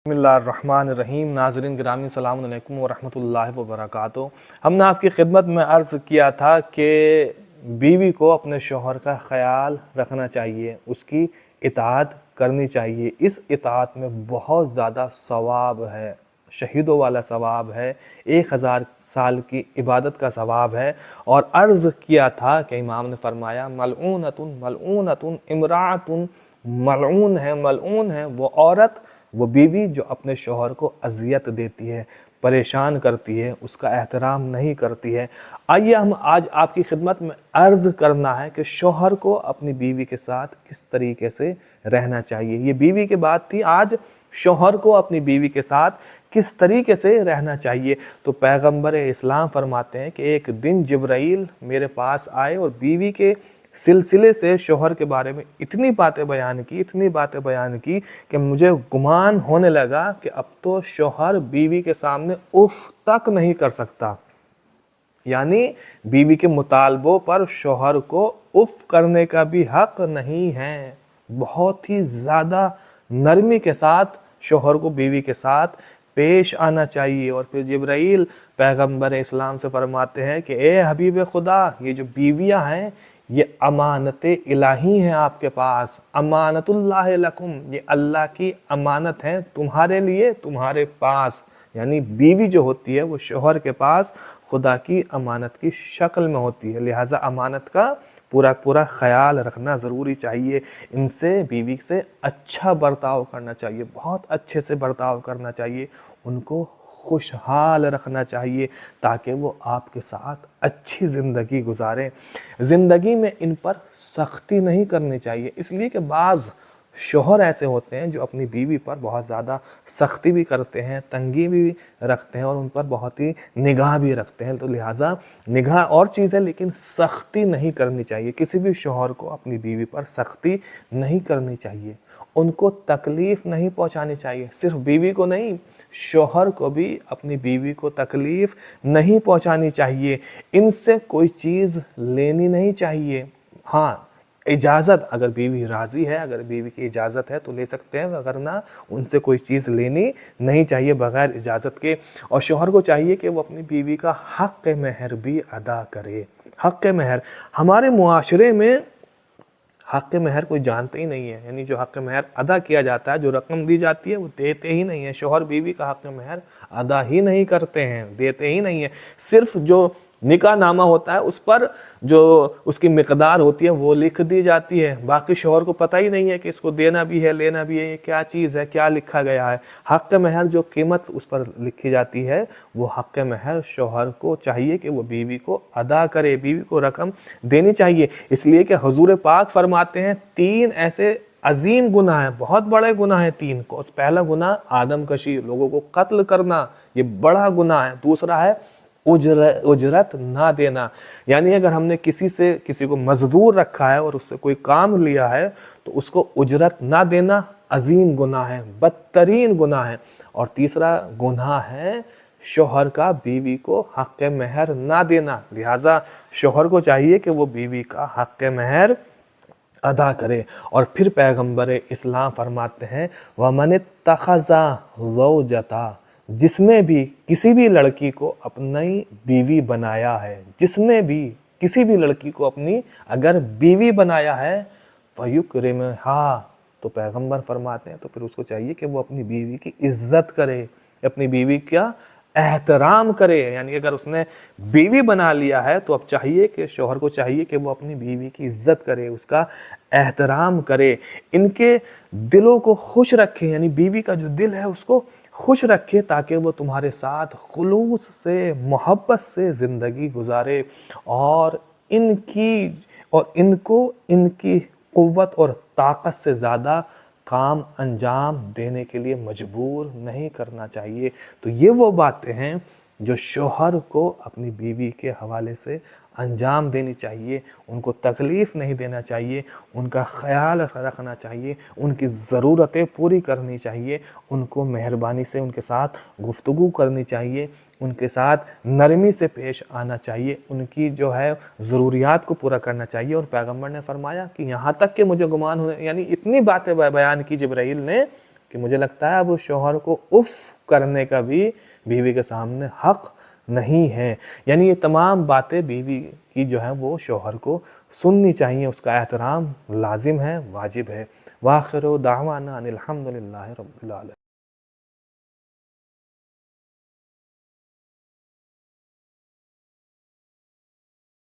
बिस्मिल्लाहिर्रहमानिर्रहीम। नाज़रीन गिरामी सलाम अलैकुम व रहमतुल्लाहि व बरकातुहू। हमने आपकी खिदमत में अर्ज़ किया था कि बीवी को अपने शौहर का ख़याल रखना चाहिए, उसकी इताअत करनी चाहिए। इस इताअत में बहुत ज़्यादा सवाब है, शहीदों वाला सवाब है, 1000 साल की इबादत का सवाब है। और अर्ज़ किया था कि इमाम ने फरमाया मलऊनतुन मलऊनतुन इमराअतुन, मलऊन है वो औरत, वो बीवी जो अपने शौहर को अजियत देती है, परेशान करती है, उसका एहतराम नहीं करती है। आइए हम आज आपकी खिदमत में अर्ज़ करना है कि शौहर को अपनी बीवी के साथ किस तरीके से रहना चाहिए। ये बीवी की बात थी, आज शौहर को अपनी बीवी के साथ किस तरीके से रहना चाहिए। तो पैगंबर इस्लाम फरमाते हैं कि एक दिन जिब्राइल मेरे पास आए और बीवी के सिलसिले से शौहर के बारे में इतनी बातें बयान की कि मुझे गुमान होने लगा कि अब तो शौहर बीवी के सामने उफ तक नहीं कर सकता। यानी बीवी के मुतालबों पर शौहर को उफ करने का भी हक नहीं है। बहुत ही ज़्यादा नरमी के साथ शौहर को बीवी के साथ पेश आना चाहिए। और फिर जिब्राइल पैगंबर इस्लाम से फरमाते हैं कि ए हबीब खुदा, ये जो बीवियां हैं ये अमानत इलाही हैं आपके पास, अमानतुल्लाह लकुम, ये अल्लाह की अमानत है तुम्हारे लिए, तुम्हारे पास। यानी बीवी जो होती है वो शौहर के पास खुदा की अमानत की शक्ल में होती है, लिहाजा अमानत का पूरा पूरा ख्याल रखना ज़रूरी चाहिए। इनसे बीवी से अच्छा बर्ताव करना चाहिए, बहुत अच्छे से बर्ताव करना चाहिए, उनको खुशहाल रखना चाहिए ताकि वो आपके साथ अच्छी ज़िंदगी गुजारें। ज़िंदगी में इन पर सख्ती नहीं करनी चाहिए, इसलिए कि बाज़ शौहर ऐसे होते हैं जो अपनी बीवी पर बहुत ज़्यादा सख्ती भी करते हैं, तंगी भी रखते हैं और उन पर बहुत ही निगाह भी रखते हैं। तो लिहाजा निगाह और चीज़ है, लेकिन सख्ती नहीं करनी चाहिए। किसी भी शौहर को अपनी बीवी पर सख्ती नहीं करनी चाहिए, उनको तकलीफ़ नहीं पहुंचानी चाहिए। सिर्फ बीवी को नहीं, शौहर को भी अपनी बीवी को तकलीफ़ नहीं पहुंचानी चाहिए। इनसे कोई चीज़ लेनी नहीं चाहिए। हाँ, इजाज़त, अगर बीवी राज़ी है, अगर बीवी की इजाज़त है तो ले सकते हैं, वरना उनसे कोई चीज़ लेनी नहीं चाहिए बग़ैर इजाज़त के। और शौहर को चाहिए कि वो अपनी बीवी का हक़ महर भी अदा करे। हक़ महर, हमारे मुआशरे में हक़ महर कोई जानते ही नहीं है। यानी जो हक़ महर अदा किया जाता है, जो रकम दी जाती है, वो देते ही नहीं है। शौहर बीवी का हक़ महर अदा ही नहीं करते हैं, देते ही नहीं है। सिर्फ जो निकाह नामा होता है उस पर जो उसकी मिक़दार होती है वो लिख दी जाती है, बाकी शौहर को पता ही नहीं है कि इसको देना भी है, लेना भी है, ये क्या चीज़ है, क्या लिखा गया है। हक़ महर जो कीमत उस पर लिखी जाती है, वो हक़ महर शौहर को चाहिए कि वो बीवी को अदा करे, बीवी को रकम देनी चाहिए। इसलिए कि हुज़ूर पाक फरमाते हैं 3 ऐसे अजीम गुनाह हैं, बहुत बड़े गुनाह हैं 3 को। पहला गुनाह आदम कशी, लोगों को कत्ल करना, ये बड़ा गुनाह है। दूसरा है उजरत ना देना, यानी अगर हमने किसी को मजदूर रखा है और उससे कोई काम लिया है तो उसको उजरत ना देना अजीम गुनाह है, बदतरीन गुनाह है। और तीसरा गुनाह है शौहर का बीवी को हक़ महर ना देना। लिहाजा शौहर को चाहिए कि वो बीवी का हक़ महर अदा करे। और फिर पैगंबर इस्लाम फरमाते हैं वमन इत्तख़ज़ा ज़ौजता, जिसने भी किसी भी लड़की को अपनी बीवी बनाया है, जिसने भी किसी भी लड़की को अपनी अगर बीवी बनाया है फ़युक्रिमहा, तो पैगंबर फरमाते हैं तो फिर उसको चाहिए कि वो अपनी बीवी की इज्जत करे, अपनी बीवी का एहतराम करे। यानी अगर उसने बीवी बना लिया है तो अब चाहिए कि शौहर को चाहिए कि वो अपनी बीवी की इज्जत करे, उसका एहतराम करे, इनके दिलों को खुश रखे, यानी बीवी का जो दिल है उसको खुश रखे ताकि वो तुम्हारे साथ खुलूस से, मोहब्बत से ज़िंदगी गुजारे और इनको इनकी क़ुव्वत और ताकत से ज़्यादा काम अंजाम देने के लिए मजबूर नहीं करना चाहिए। तो ये वो बातें हैं जो शौहर को अपनी बीवी के हवाले से अंजाम देनी चाहिए, उनको तकलीफ़ नहीं देना चाहिए, उनका ख़याल रखना चाहिए, उनकी ज़रूरतें पूरी करनी चाहिए, उनको मेहरबानी से उनके साथ गुफ्तगू करनी चाहिए, उनके साथ नरमी से पेश आना चाहिए, उनकी जो है ज़रूरियात को पूरा करना चाहिए। और पैगंबर ने फरमाया कि यहाँ तक कि मुझे गुमान होने, यानी इतनी बातें बयान की जिब्राइल ने کہ مجھے لگتا ہے اب شوہر کو اف کرنے کا بھی بیوی کے سامنے حق نہیں ہے. یعنی یہ تمام باتیں بیوی کی جو ہیں وہ شوہر کو سننی چاہیے، اس کا احترام لازم ہے، واجب ہے. وآخر دعوانا ان الحمد للہ رب العالمین.